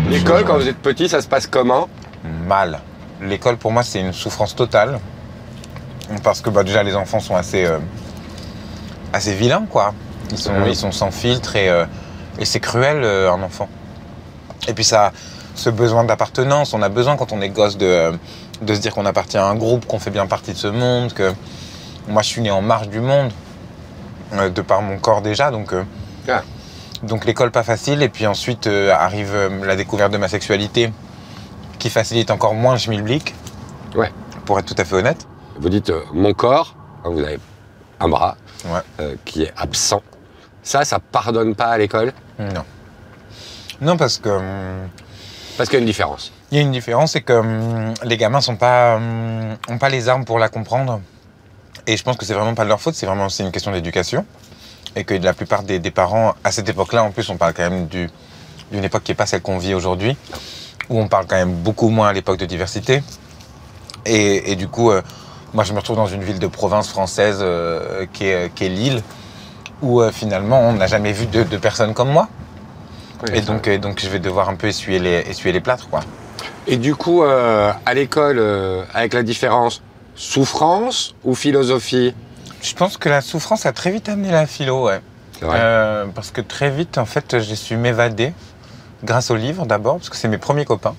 L'école, quand vous êtes petit, ça se passe comment? Mal. L'école, pour moi, c'est une souffrance totale. Parce que déjà, les enfants sont assez vilains, quoi. Ils sont sans filtre et c'est cruel, un enfant. Et puis ça, ce besoin d'appartenance, on a besoin quand on est gosse de se dire qu'on appartient à un groupe, qu'on fait bien partie de ce monde, que moi, je suis né en marge du monde, de par mon corps déjà, donc l'école pas facile. Et puis ensuite arrive la découverte de ma sexualité, qui facilite encore moins le schmilblick, pour être tout à fait honnête. Vous dites mon corps, vous avez un bras qui est absent. Ça pardonne pas à l'école? Non. Non, parce que... Parce qu'il y a une différence. Il y a une différence, c'est que les gamins ont pas les armes pour la comprendre. Et je pense que c'est vraiment pas de leur faute, c'est une question d'éducation. Et que la plupart des parents, à cette époque-là, en plus, on parle quand même d'une époque qui n'est pas celle qu'on vit aujourd'hui, où on parle quand même beaucoup moins à l'époque de diversité. Et du coup, moi, je me retrouve dans une ville de province française qui est Lille, où finalement, on n'a jamais vu de personnes comme moi. Oui, et donc, je vais devoir un peu essuyer les plâtres, quoi. Et du coup, à l'école, avec la différence, souffrance ou philosophie? Je pense que la souffrance a très vite amené la philo, ouais. Parce que très vite, en fait, j'ai su m'évader grâce aux livres d'abord, parce que c'est mes premiers copains.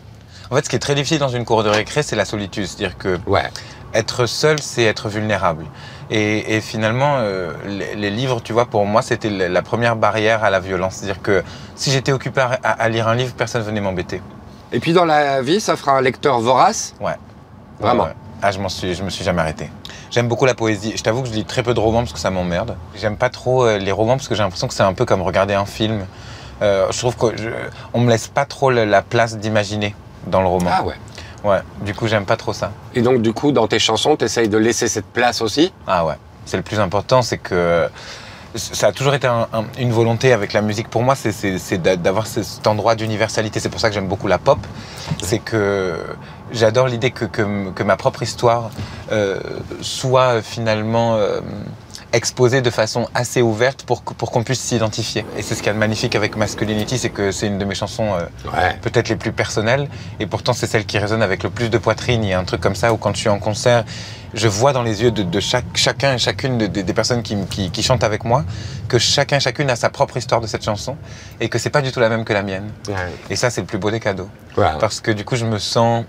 En fait, ce qui est très difficile dans une cour de récré, c'est la solitude. C'est-à-dire que être seul, c'est être vulnérable. Et finalement, les livres, tu vois, pour moi, c'était la première barrière à la violence. C'est-à-dire que si j'étais occupé à lire un livre, personne ne venait m'embêter. Et puis dans la vie, ça fera un lecteur vorace? Ouais. Vraiment? Ah, je me suis jamais arrêté. J'aime beaucoup la poésie. Je t'avoue que je lis très peu de romans parce que ça m'emmerde. J'aime pas trop les romans parce que j'ai l'impression que c'est un peu comme regarder un film. Je trouve qu'on me laisse pas trop la place d'imaginer dans le roman. Ah ouais. Ouais, du coup, j'aime pas trop ça. Et donc, du coup, dans tes chansons, tu essayes de laisser cette place aussi? Ah ouais. C'est le plus important, c'est que ça a toujours été une volonté avec la musique. Pour moi, c'est d'avoir cet endroit d'universalité. C'est pour ça que j'aime beaucoup la pop. C'est que j'adore l'idée que ma propre histoire soit finalement exposée de façon assez ouverte pour qu'on puisse s'identifier. Et c'est ce qu'il y a de magnifique avec Masculinity, c'est que c'est une de mes chansons peut-être les plus personnelles. Et pourtant, c'est celle qui résonne avec le plus de poitrine. Il y a un truc comme ça où quand je suis en concert, je vois dans les yeux de chacun et chacune des personnes qui chantent avec moi que chacun et chacune a sa propre histoire de cette chanson et que c'est pas du tout la même que la mienne. Et ça, c'est le plus beau des cadeaux. Parce que du coup, je me sens...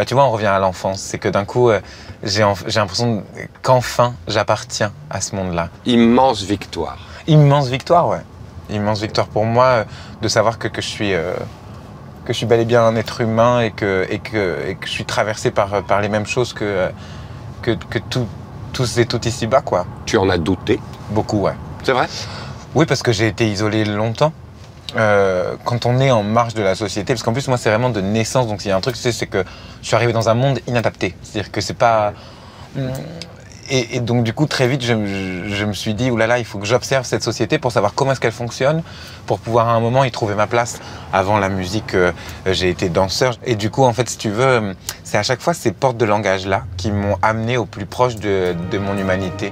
tu vois, on revient à l'enfance. C'est que d'un coup, j'ai l'impression qu'enfin, j'appartiens à ce monde-là. Immense victoire. Immense victoire, ouais. Immense victoire pour moi de savoir que je suis bel et bien un être humain et que je suis traversé par les mêmes choses que tous et toutes ici-bas, quoi. Tu en as douté? Beaucoup, ouais. C'est vrai? Oui, parce que j'ai été isolé longtemps. Quand on est en marge de la société, parce qu'en plus moi c'est vraiment de naissance, donc il y a un truc, c'est que je suis arrivé dans un monde inadapté, c'est-à-dire que c'est pas... Et donc du coup très vite je me suis dit, oulala, il faut que j'observe cette société pour savoir comment est-ce qu'elle fonctionne, pour pouvoir à un moment y trouver ma place. Avant la musique, j'ai été danseur, et du coup en fait si tu veux, c'est à chaque fois ces portes de langage là qui m'ont amené au plus proche de mon humanité.